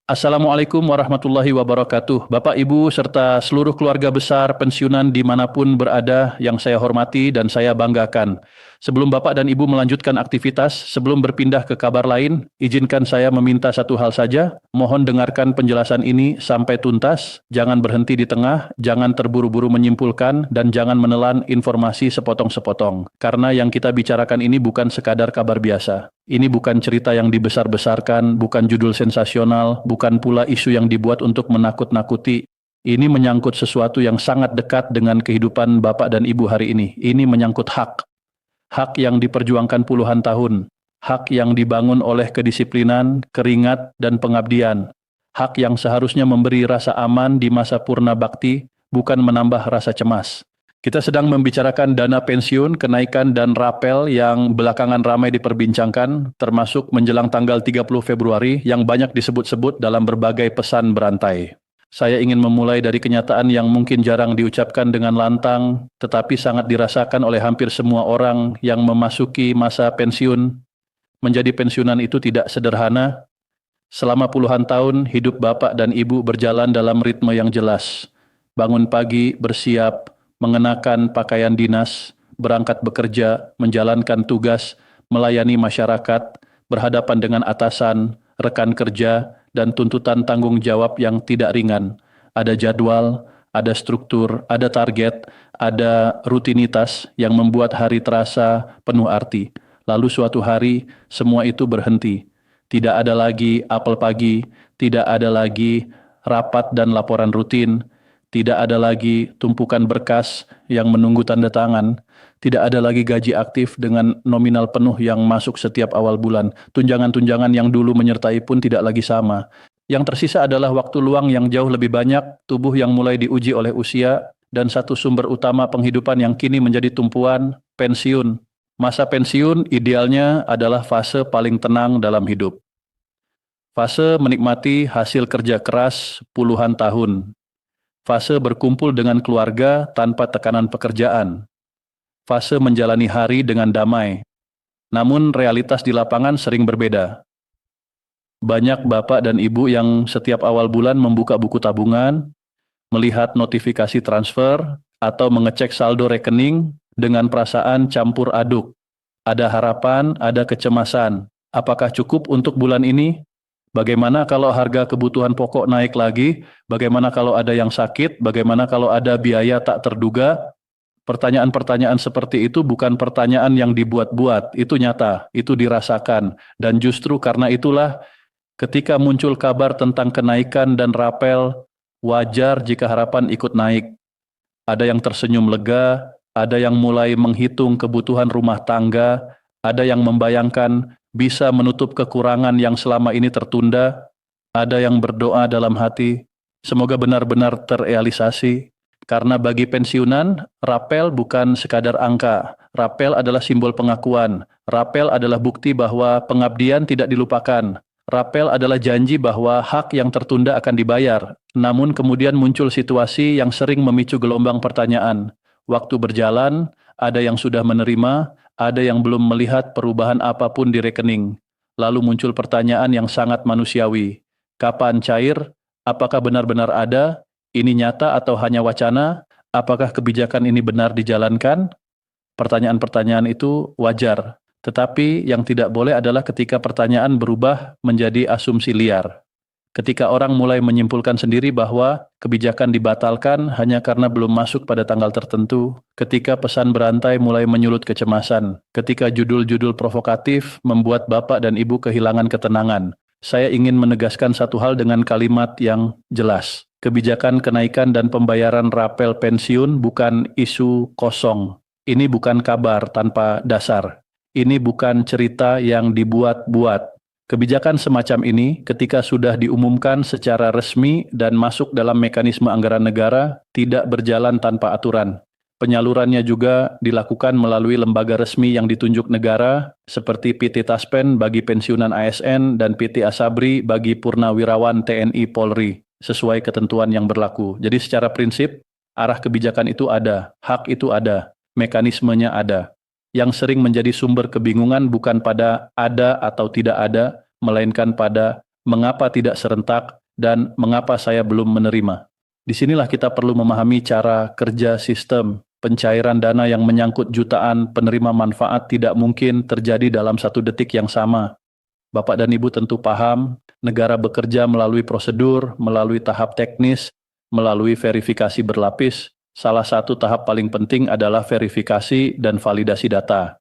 Assalamualaikum warahmatullahi wabarakatuh. Bapak, Ibu, serta seluruh keluarga besar pensiunan dimanapun berada yang saya hormati dan saya banggakan. Sebelum Bapak dan Ibu melanjutkan aktivitas, sebelum berpindah ke kabar lain, izinkan saya meminta satu hal saja. Mohon dengarkan penjelasan ini sampai tuntas, jangan berhenti di tengah, jangan terburu-buru menyimpulkan, dan jangan menelan informasi sepotong-sepotong. Karena yang kita bicarakan ini bukan sekadar kabar biasa. Ini bukan cerita yang dibesar-besarkan, bukan judul sensasional, bukan pula isu yang dibuat untuk menakut-nakuti. Ini menyangkut sesuatu yang sangat dekat dengan kehidupan Bapak dan Ibu hari ini. Ini menyangkut hak. Hak yang diperjuangkan puluhan tahun. Hak yang dibangun oleh kedisiplinan, keringat, dan pengabdian. Hak yang seharusnya memberi rasa aman di masa purna bakti, bukan menambah rasa cemas. Kita sedang membicarakan dana pensiun, kenaikan dan rapel yang belakangan ramai diperbincangkan, termasuk menjelang tanggal 30 Februari yang banyak disebut-sebut dalam berbagai pesan berantai. Saya ingin memulai dari kenyataan yang mungkin jarang diucapkan dengan lantang, tetapi sangat dirasakan oleh hampir semua orang yang memasuki masa pensiun. Menjadi pensiunan itu tidak sederhana. Selama puluhan tahun, hidup Bapak dan Ibu berjalan dalam ritme yang jelas. Bangun pagi, bersiap, mengenakan pakaian dinas, berangkat bekerja, menjalankan tugas, melayani masyarakat, berhadapan dengan atasan, rekan kerja, dan tuntutan tanggung jawab yang tidak ringan. Ada jadwal, ada struktur, ada target, ada rutinitas yang membuat hari terasa penuh arti. Lalu suatu hari, semua itu berhenti. Tidak ada lagi apel pagi, tidak ada lagi rapat dan laporan rutin, tidak ada lagi tumpukan berkas yang menunggu tanda tangan. Tidak ada lagi gaji aktif dengan nominal penuh yang masuk setiap awal bulan. Tunjangan-tunjangan yang dulu menyertai pun tidak lagi sama. Yang tersisa adalah waktu luang yang jauh lebih banyak, tubuh yang mulai diuji oleh usia, dan satu sumber utama penghidupan yang kini menjadi tumpuan, pensiun. Masa pensiun idealnya adalah fase paling tenang dalam hidup. Fase menikmati hasil kerja keras puluhan tahun. Fase berkumpul dengan keluarga tanpa tekanan pekerjaan. Fase menjalani hari dengan damai. Namun realitas di lapangan sering berbeda. Banyak bapak dan ibu yang setiap awal bulan membuka buku tabungan, melihat notifikasi transfer, atau mengecek saldo rekening dengan perasaan campur aduk. Ada harapan, ada kecemasan. Apakah cukup untuk bulan ini? Bagaimana kalau harga kebutuhan pokok naik lagi? Bagaimana kalau ada yang sakit? Bagaimana kalau ada biaya tak terduga? Pertanyaan-pertanyaan seperti itu bukan pertanyaan yang dibuat-buat, itu nyata, itu dirasakan. Dan justru karena itulah, ketika muncul kabar tentang kenaikan dan rapel, wajar jika harapan ikut naik. Ada yang tersenyum lega, ada yang mulai menghitung kebutuhan rumah tangga, ada yang membayangkan bisa menutup kekurangan yang selama ini tertunda, ada yang berdoa dalam hati, semoga benar-benar terrealisasi. Karena bagi pensiunan, rapel bukan sekadar angka, rapel adalah simbol pengakuan, rapel adalah bukti bahwa pengabdian tidak dilupakan, rapel adalah janji bahwa hak yang tertunda akan dibayar. Namun kemudian muncul situasi yang sering memicu gelombang pertanyaan. Waktu berjalan, ada yang sudah menerima, ada yang belum melihat perubahan apapun di rekening. Lalu muncul pertanyaan yang sangat manusiawi. Kapan cair? Apakah benar-benar ada? Ini nyata atau hanya wacana? Apakah kebijakan ini benar dijalankan? Pertanyaan-pertanyaan itu wajar. Tetapi yang tidak boleh adalah ketika pertanyaan berubah menjadi asumsi liar. Ketika orang mulai menyimpulkan sendiri bahwa kebijakan dibatalkan hanya karena belum masuk pada tanggal tertentu, ketika pesan berantai mulai menyulut kecemasan, ketika judul-judul provokatif membuat bapak dan ibu kehilangan ketenangan, saya ingin menegaskan satu hal dengan kalimat yang jelas. Kebijakan kenaikan dan pembayaran rapel pensiun bukan isu kosong. Ini bukan kabar tanpa dasar. Ini bukan cerita yang dibuat-buat. Kebijakan semacam ini ketika sudah diumumkan secara resmi dan masuk dalam mekanisme anggaran negara tidak berjalan tanpa aturan. Penyalurannya juga dilakukan melalui lembaga resmi yang ditunjuk negara seperti PT Taspen bagi pensiunan ASN dan PT Asabri bagi purnawirawan TNI Polri sesuai ketentuan yang berlaku. Jadi secara prinsip arah kebijakan itu ada, hak itu ada, mekanismenya ada. Yang sering menjadi sumber kebingungan bukan pada ada atau tidak ada, melainkan pada mengapa tidak serentak, dan mengapa saya belum menerima. Disinilah kita perlu memahami cara kerja sistem. Pencairan dana yang menyangkut jutaan penerima manfaat tidak mungkin terjadi dalam 1 detik yang sama. Bapak dan Ibu tentu paham, negara bekerja melalui prosedur, melalui tahap teknis, melalui verifikasi berlapis. Salah satu tahap paling penting adalah verifikasi dan validasi data.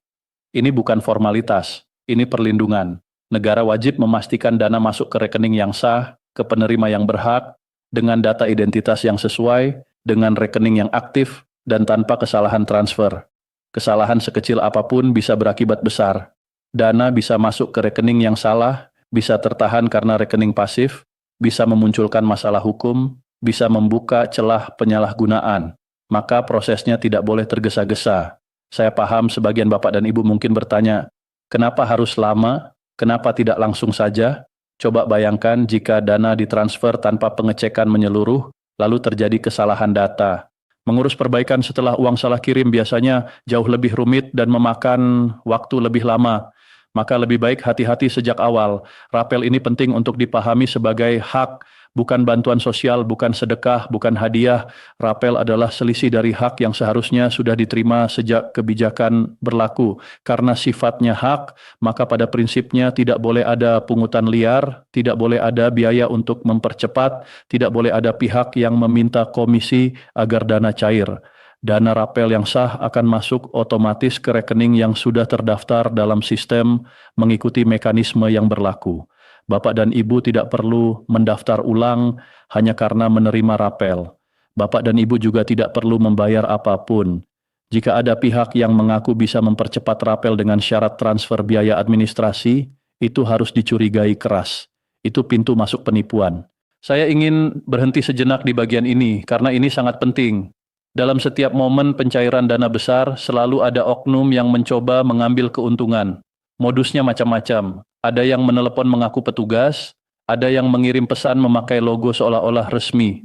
Ini bukan formalitas, ini perlindungan. Negara wajib memastikan dana masuk ke rekening yang sah, ke penerima yang berhak, dengan data identitas yang sesuai, dengan rekening yang aktif, dan tanpa kesalahan transfer. Kesalahan sekecil apapun bisa berakibat besar. Dana bisa masuk ke rekening yang salah, bisa tertahan karena rekening pasif, bisa memunculkan masalah hukum, bisa membuka celah penyalahgunaan. Maka prosesnya tidak boleh tergesa-gesa. Saya paham sebagian Bapak dan Ibu mungkin bertanya, kenapa harus lama? Kenapa tidak langsung saja? Coba bayangkan jika dana ditransfer tanpa pengecekan menyeluruh, lalu terjadi kesalahan data. Mengurus perbaikan setelah uang salah kirim biasanya jauh lebih rumit dan memakan waktu lebih lama. Maka lebih baik hati-hati sejak awal. Rapel ini penting untuk dipahami sebagai hak, bukan bantuan sosial, bukan sedekah, bukan hadiah. Rapel adalah selisih dari hak yang seharusnya sudah diterima sejak kebijakan berlaku. Karena sifatnya hak, maka pada prinsipnya tidak boleh ada pungutan liar, tidak boleh ada biaya untuk mempercepat, tidak boleh ada pihak yang meminta komisi agar dana cair. Dana rapel yang sah akan masuk otomatis ke rekening yang sudah terdaftar dalam sistem mengikuti mekanisme yang berlaku. Bapak dan Ibu tidak perlu mendaftar ulang hanya karena menerima rapel. Bapak dan Ibu juga tidak perlu membayar apapun. Jika ada pihak yang mengaku bisa mempercepat rapel dengan syarat transfer biaya administrasi, itu harus dicurigai keras. Itu pintu masuk penipuan. Saya ingin berhenti sejenak di bagian ini karena ini sangat penting. Dalam setiap momen pencairan dana besar, selalu ada oknum yang mencoba mengambil keuntungan. Modusnya macam-macam. Ada yang menelepon mengaku petugas, ada yang mengirim pesan memakai logo seolah-olah resmi.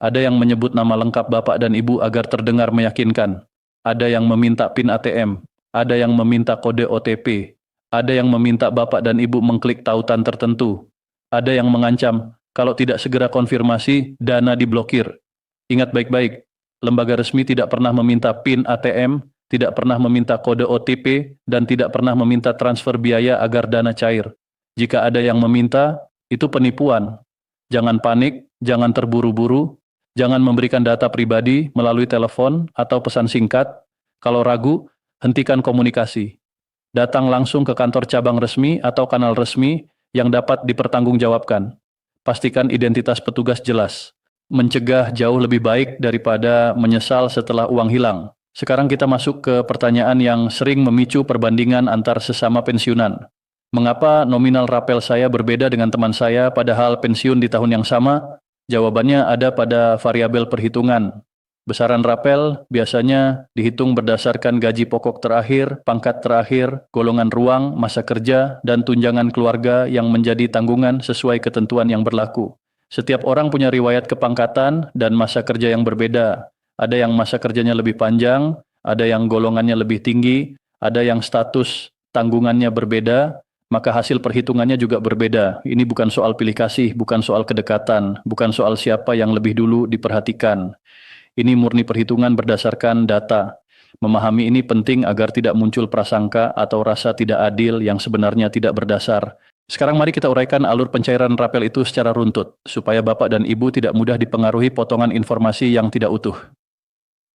Ada yang menyebut nama lengkap Bapak dan Ibu agar terdengar meyakinkan. Ada yang meminta PIN ATM, ada yang meminta kode OTP, ada yang meminta Bapak dan Ibu mengklik tautan tertentu. Ada yang mengancam, kalau tidak segera konfirmasi, dana diblokir. Ingat baik-baik. Lembaga resmi tidak pernah meminta PIN ATM, tidak pernah meminta kode OTP, dan tidak pernah meminta transfer biaya agar dana cair. Jika ada yang meminta, itu penipuan. Jangan panik, jangan terburu-buru, jangan memberikan data pribadi melalui telepon atau pesan singkat. Kalau ragu, hentikan komunikasi. Datang langsung ke kantor cabang resmi atau kanal resmi yang dapat dipertanggungjawabkan. Pastikan identitas petugas jelas. Mencegah jauh lebih baik daripada menyesal setelah uang hilang. Sekarang kita masuk ke pertanyaan yang sering memicu perbandingan antar sesama pensiunan. Mengapa nominal rapel saya berbeda dengan teman saya padahal pensiun di tahun yang sama? Jawabannya ada pada variabel perhitungan. Besaran rapel biasanya dihitung berdasarkan gaji pokok terakhir, pangkat terakhir, golongan ruang, masa kerja, dan tunjangan keluarga yang menjadi tanggungan sesuai ketentuan yang berlaku. Setiap orang punya riwayat kepangkatan dan masa kerja yang berbeda. Ada yang masa kerjanya lebih panjang, ada yang golongannya lebih tinggi, ada yang status tanggungannya berbeda, maka hasil perhitungannya juga berbeda. Ini bukan soal pilih kasih, bukan soal kedekatan, bukan soal siapa yang lebih dulu diperhatikan. Ini murni perhitungan berdasarkan data. Memahami ini penting agar tidak muncul prasangka atau rasa tidak adil yang sebenarnya tidak berdasar. Sekarang mari kita uraikan alur pencairan rapel itu secara runtut, supaya Bapak dan Ibu tidak mudah dipengaruhi potongan informasi yang tidak utuh.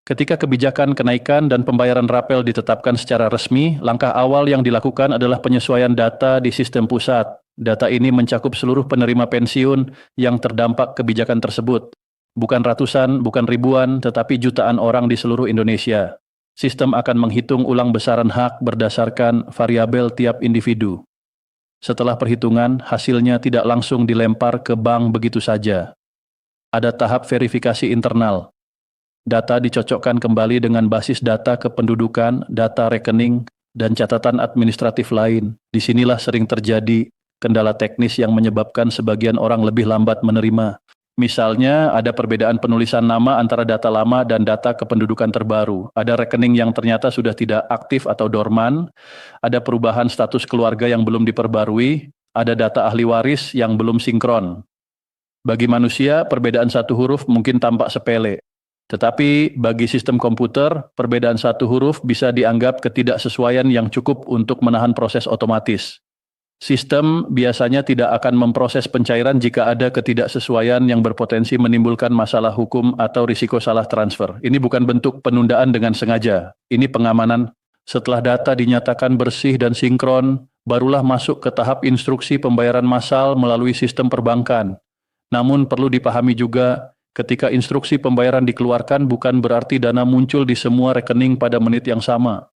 Ketika kebijakan kenaikan dan pembayaran rapel ditetapkan secara resmi, langkah awal yang dilakukan adalah penyesuaian data di sistem pusat. Data ini mencakup seluruh penerima pensiun yang terdampak kebijakan tersebut. Bukan ratusan, bukan ribuan, tetapi jutaan orang di seluruh Indonesia. Sistem akan menghitung ulang besaran hak berdasarkan variabel tiap individu. Setelah perhitungan, hasilnya tidak langsung dilempar ke bank begitu saja. Ada tahap verifikasi internal. Data dicocokkan kembali dengan basis data kependudukan, data rekening, dan catatan administratif lain. Disinilah sering terjadi kendala teknis yang menyebabkan sebagian orang lebih lambat menerima. Misalnya, ada perbedaan penulisan nama antara data lama dan data kependudukan terbaru. Ada rekening yang ternyata sudah tidak aktif atau dorman. Ada perubahan status keluarga yang belum diperbarui. Ada data ahli waris yang belum sinkron. Bagi manusia, perbedaan satu huruf mungkin tampak sepele. Tetapi bagi sistem komputer, perbedaan satu huruf bisa dianggap ketidaksesuaian yang cukup untuk menahan proses otomatis. Sistem biasanya tidak akan memproses pencairan jika ada ketidaksesuaian yang berpotensi menimbulkan masalah hukum atau risiko salah transfer. Ini bukan bentuk penundaan dengan sengaja. Ini pengamanan. Setelah data dinyatakan bersih dan sinkron, barulah masuk ke tahap instruksi pembayaran massal melalui sistem perbankan. Namun perlu dipahami juga, ketika instruksi pembayaran dikeluarkan bukan berarti dana muncul di semua rekening pada menit yang sama.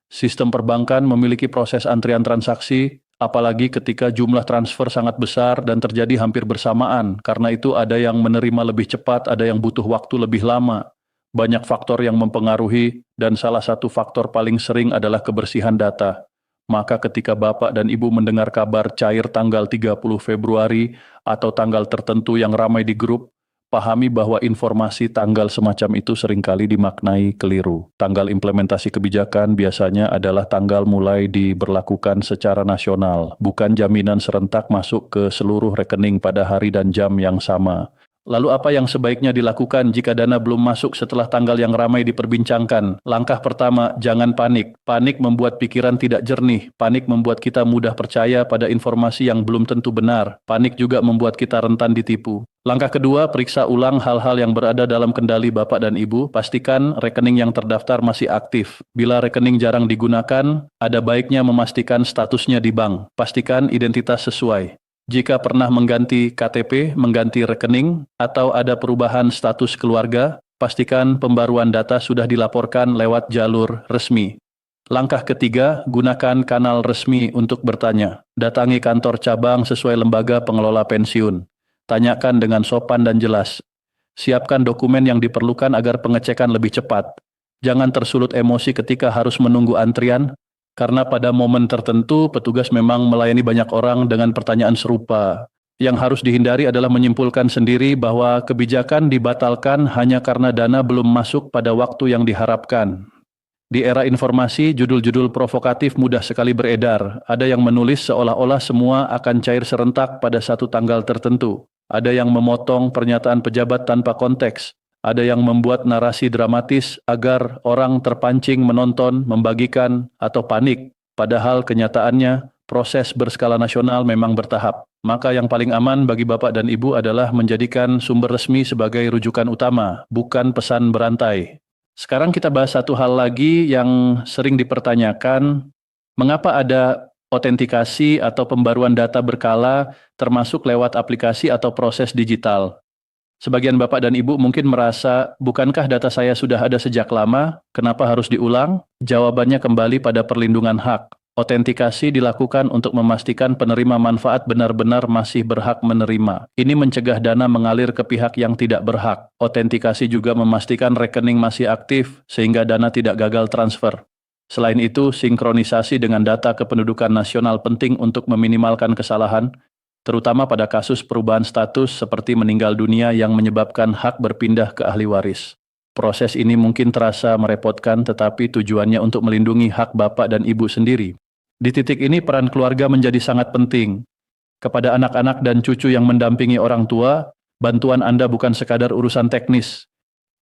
Sistem perbankan memiliki proses antrian transaksi, apalagi ketika jumlah transfer sangat besar dan terjadi hampir bersamaan. Karena itu ada yang menerima lebih cepat, ada yang butuh waktu lebih lama. Banyak faktor yang mempengaruhi, dan salah satu faktor paling sering adalah kebersihan data. Maka ketika Bapak dan Ibu mendengar kabar cair tanggal 30 Februari atau tanggal tertentu yang ramai di grup, pahami bahwa informasi tanggal semacam itu seringkali dimaknai keliru. Tanggal implementasi kebijakan biasanya adalah tanggal mulai diberlakukan secara nasional, bukan jaminan serentak masuk ke seluruh rekening pada hari dan jam yang sama. Lalu apa yang sebaiknya dilakukan jika dana belum masuk setelah tanggal yang ramai diperbincangkan? Langkah pertama, jangan panik. Panik membuat pikiran tidak jernih. Panik membuat kita mudah percaya pada informasi yang belum tentu benar. Panik juga membuat kita rentan ditipu. Langkah kedua, periksa ulang hal-hal yang berada dalam kendali Bapak dan Ibu. Pastikan rekening yang terdaftar masih aktif. Bila rekening jarang digunakan, ada baiknya memastikan statusnya di bank. Pastikan identitas sesuai. Jika pernah mengganti KTP, mengganti rekening, atau ada perubahan status keluarga, pastikan pembaruan data sudah dilaporkan lewat jalur resmi. Langkah ketiga, gunakan kanal resmi untuk bertanya. Datangi kantor cabang sesuai lembaga pengelola pensiun. Tanyakan dengan sopan dan jelas. Siapkan dokumen yang diperlukan agar pengecekan lebih cepat. Jangan tersulut emosi ketika harus menunggu antrian, karena pada momen tertentu petugas memang melayani banyak orang dengan pertanyaan serupa. Yang harus dihindari adalah menyimpulkan sendiri bahwa kebijakan dibatalkan hanya karena dana belum masuk pada waktu yang diharapkan. Di era informasi, judul-judul provokatif mudah sekali beredar. Ada yang menulis seolah-olah semua akan cair serentak pada satu tanggal tertentu. Ada yang memotong pernyataan pejabat tanpa konteks. Ada yang membuat narasi dramatis agar orang terpancing menonton, membagikan, atau panik. Padahal kenyataannya, proses berskala nasional memang bertahap. Maka yang paling aman bagi Bapak dan Ibu adalah menjadikan sumber resmi sebagai rujukan utama, bukan pesan berantai. Sekarang kita bahas satu hal lagi yang sering dipertanyakan, mengapa ada autentikasi atau pembaruan data berkala termasuk lewat aplikasi atau proses digital. Sebagian Bapak dan Ibu mungkin merasa, bukankah data saya sudah ada sejak lama, kenapa harus diulang? Jawabannya kembali pada perlindungan hak. Autentikasi dilakukan untuk memastikan penerima manfaat benar-benar masih berhak menerima. Ini mencegah dana mengalir ke pihak yang tidak berhak. Autentikasi juga memastikan rekening masih aktif, sehingga dana tidak gagal transfer. Selain itu, sinkronisasi dengan data kependudukan nasional penting untuk meminimalkan kesalahan, terutama pada kasus perubahan status seperti meninggal dunia yang menyebabkan hak berpindah ke ahli waris. Proses ini mungkin terasa merepotkan, tetapi tujuannya untuk melindungi hak Bapak dan Ibu sendiri. Di titik ini peran keluarga menjadi sangat penting. Kepada anak-anak dan cucu yang mendampingi orang tua, bantuan Anda bukan sekadar urusan teknis.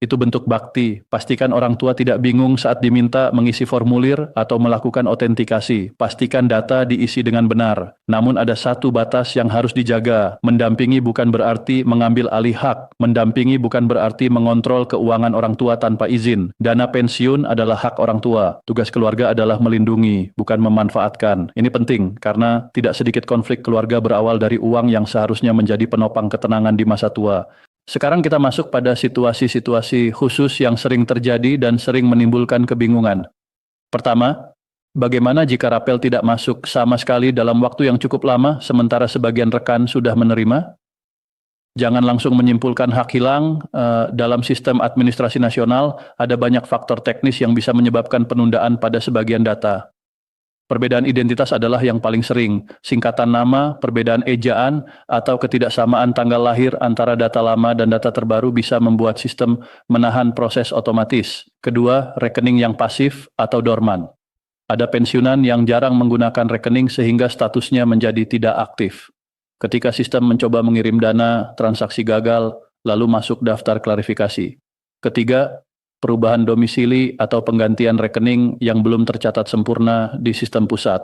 Itu bentuk bakti. Pastikan orang tua tidak bingung saat diminta mengisi formulir atau melakukan autentikasi. Pastikan data diisi dengan benar. Namun ada satu batas yang harus dijaga. Mendampingi bukan berarti mengambil alih hak. Mendampingi bukan berarti mengontrol keuangan orang tua tanpa izin. Dana pensiun adalah hak orang tua. Tugas keluarga adalah melindungi, bukan memanfaatkan. Ini penting karena tidak sedikit konflik keluarga berawal dari uang yang seharusnya menjadi penopang ketenangan di masa tua. Sekarang kita masuk pada situasi-situasi khusus yang sering terjadi dan sering menimbulkan kebingungan. Pertama, bagaimana jika rapel tidak masuk sama sekali dalam waktu yang cukup lama sementara sebagian rekan sudah menerima? Jangan langsung menyimpulkan hak hilang. Dalam sistem administrasi nasional ada banyak faktor teknis yang bisa menyebabkan penundaan pada sebagian data. Perbedaan identitas adalah yang paling sering. Singkatan nama, perbedaan ejaan, atau ketidaksamaan tanggal lahir antara data lama dan data terbaru bisa membuat sistem menahan proses otomatis. Kedua, rekening yang pasif atau dorman. Ada pensiunan yang jarang menggunakan rekening sehingga statusnya menjadi tidak aktif. Ketika sistem mencoba mengirim dana, transaksi gagal, lalu masuk daftar klarifikasi. Ketiga, perubahan domisili atau penggantian rekening yang belum tercatat sempurna di sistem pusat.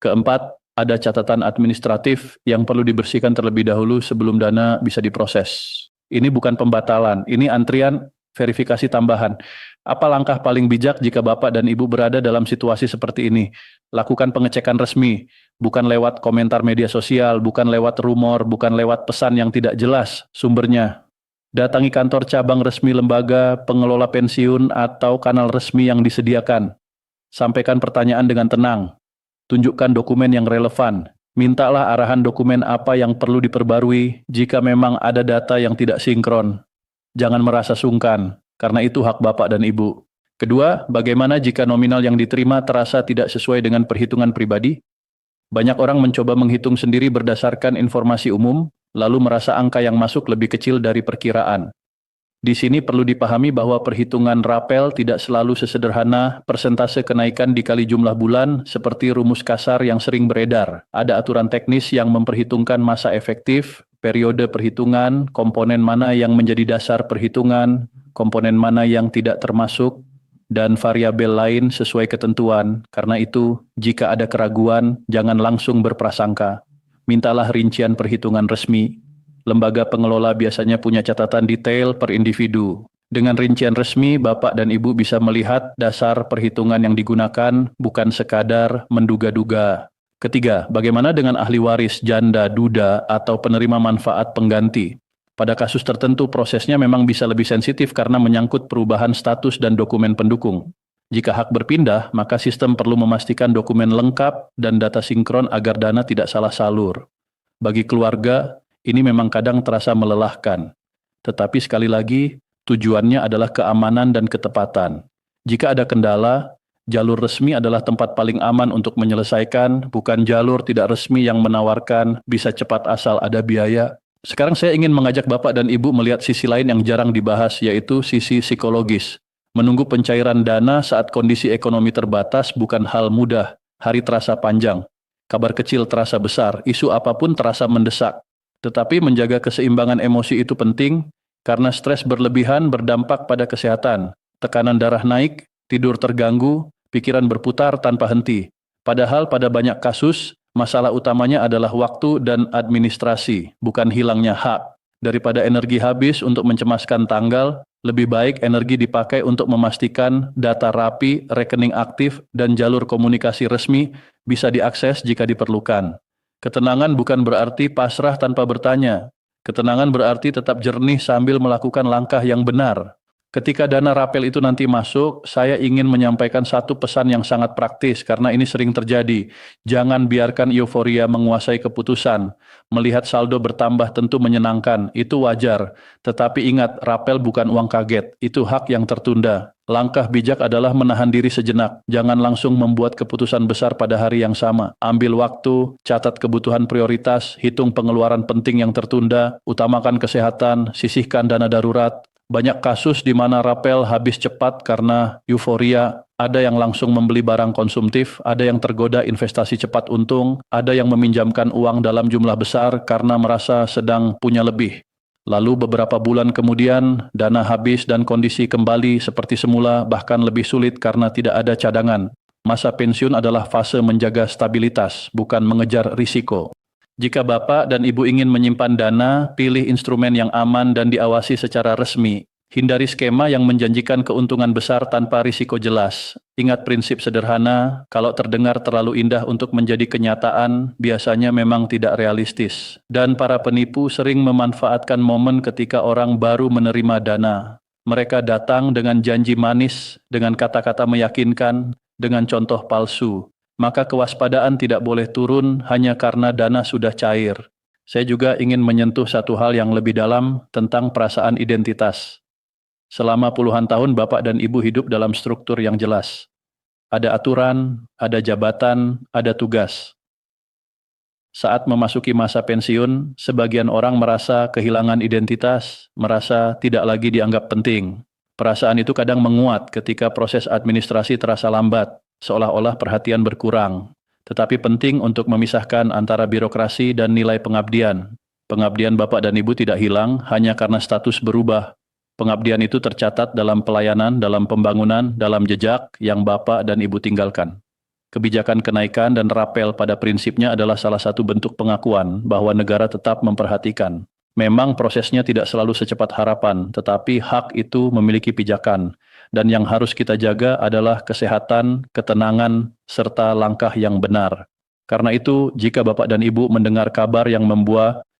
Keempat, ada catatan administratif yang perlu dibersihkan terlebih dahulu sebelum dana bisa diproses. Ini bukan pembatalan, ini antrian verifikasi tambahan. Apa langkah paling bijak jika Bapak dan Ibu berada dalam situasi seperti ini? Lakukan pengecekan resmi, bukan lewat komentar media sosial, bukan lewat rumor, bukan lewat pesan yang tidak jelas sumbernya. Datangi kantor cabang resmi lembaga, pengelola pensiun, atau kanal resmi yang disediakan. Sampaikan pertanyaan dengan tenang. Tunjukkan dokumen yang relevan. Mintalah arahan dokumen apa yang perlu diperbarui jika memang ada data yang tidak sinkron. Jangan merasa sungkan, karena itu hak Bapak dan Ibu. Kedua, bagaimana jika nominal yang diterima terasa tidak sesuai dengan perhitungan pribadi? Banyak orang mencoba menghitung sendiri berdasarkan informasi umum, lalu merasa angka yang masuk lebih kecil dari perkiraan. Di sini perlu dipahami bahwa perhitungan rapel tidak selalu sesederhana persentase kenaikan dikali jumlah bulan seperti rumus kasar yang sering beredar. Ada aturan teknis yang memperhitungkan masa efektif, periode perhitungan, komponen mana yang menjadi dasar perhitungan, komponen mana yang tidak termasuk, dan variabel lain sesuai ketentuan. Karena itu, jika ada keraguan, jangan langsung berprasangka. Mintalah rincian perhitungan resmi. Lembaga pengelola biasanya punya catatan detail per individu. Dengan rincian resmi, Bapak dan Ibu bisa melihat dasar perhitungan yang digunakan, bukan sekadar menduga-duga. Ketiga, bagaimana dengan ahli waris, janda, duda, atau penerima manfaat pengganti? Pada kasus tertentu, prosesnya memang bisa lebih sensitif karena menyangkut perubahan status dan dokumen pendukung. Jika hak berpindah, maka sistem perlu memastikan dokumen lengkap dan data sinkron agar dana tidak salah salur. Bagi keluarga, ini memang kadang terasa melelahkan. Tetapi sekali lagi, tujuannya adalah keamanan dan ketepatan. Jika ada kendala, jalur resmi adalah tempat paling aman untuk menyelesaikan, bukan jalur tidak resmi yang menawarkan bisa cepat asal ada biaya. Sekarang saya ingin mengajak Bapak dan Ibu melihat sisi lain yang jarang dibahas, yaitu sisi psikologis. Menunggu pencairan dana saat kondisi ekonomi terbatas bukan hal mudah. Hari terasa panjang, kabar kecil terasa besar, isu apapun terasa mendesak. Tetapi menjaga keseimbangan emosi itu penting, karena stres berlebihan berdampak pada kesehatan. Tekanan darah naik, tidur terganggu, pikiran berputar tanpa henti. Padahal pada banyak kasus, masalah utamanya adalah waktu dan administrasi, bukan hilangnya hak. Daripada energi habis untuk mencemaskan tanggal, lebih baik energi dipakai untuk memastikan data rapi, rekening aktif, dan jalur komunikasi resmi bisa diakses jika diperlukan. Ketenangan bukan berarti pasrah tanpa bertanya. Ketenangan berarti tetap jernih sambil melakukan langkah yang benar. Ketika dana rapel itu nanti masuk, saya ingin menyampaikan satu pesan yang sangat praktis karena ini sering terjadi. Jangan biarkan euforia menguasai keputusan. Melihat saldo bertambah tentu menyenangkan, itu wajar. Tetapi ingat, rapel bukan uang kaget, itu hak yang tertunda. Langkah bijak adalah menahan diri sejenak. Jangan langsung membuat keputusan besar pada hari yang sama. Ambil waktu, catat kebutuhan prioritas, hitung pengeluaran penting yang tertunda, utamakan kesehatan, sisihkan dana darurat. Banyak kasus di mana rapel habis cepat karena euforia. Ada yang langsung membeli barang konsumtif, ada yang tergoda investasi cepat untung, ada yang meminjamkan uang dalam jumlah besar karena merasa sedang punya lebih. Lalu beberapa bulan kemudian, dana habis dan kondisi kembali seperti semula, bahkan lebih sulit karena tidak ada cadangan. Masa pensiun adalah fase menjaga stabilitas, bukan mengejar risiko. Jika Bapak dan Ibu ingin menyimpan dana, pilih instrumen yang aman dan diawasi secara resmi. Hindari skema yang menjanjikan keuntungan besar tanpa risiko jelas. Ingat prinsip sederhana, kalau terdengar terlalu indah untuk menjadi kenyataan, biasanya memang tidak realistis. Dan para penipu sering memanfaatkan momen ketika orang baru menerima dana. Mereka datang dengan janji manis, dengan kata-kata meyakinkan, dengan contoh palsu. Maka kewaspadaan tidak boleh turun hanya karena dana sudah cair. Saya juga ingin menyentuh satu hal yang lebih dalam tentang perasaan identitas. Selama puluhan tahun Bapak dan Ibu hidup dalam struktur yang jelas. Ada aturan, ada jabatan, ada tugas. Saat memasuki masa pensiun, sebagian orang merasa kehilangan identitas, merasa tidak lagi dianggap penting. Perasaan itu kadang menguat ketika proses administrasi terasa lambat. seolah-olah perhatian berkurang. Tetapi penting untuk memisahkan antara birokrasi dan nilai pengabdian. Pengabdian Bapak dan Ibu tidak hilang hanya karena status berubah. Pengabdian itu tercatat dalam pelayanan, dalam pembangunan, dalam jejak yang Bapak dan Ibu tinggalkan. Kebijakan kenaikan dan rapel pada prinsipnya adalah salah satu bentuk pengakuan bahwa negara tetap memperhatikan. Memang prosesnya tidak selalu secepat harapan, tetapi hak itu memiliki pijakan. Dan yang harus kita jaga adalah kesehatan, ketenangan, serta langkah yang benar. Karena itu, jika Bapak dan Ibu mendengar kabar yang membuat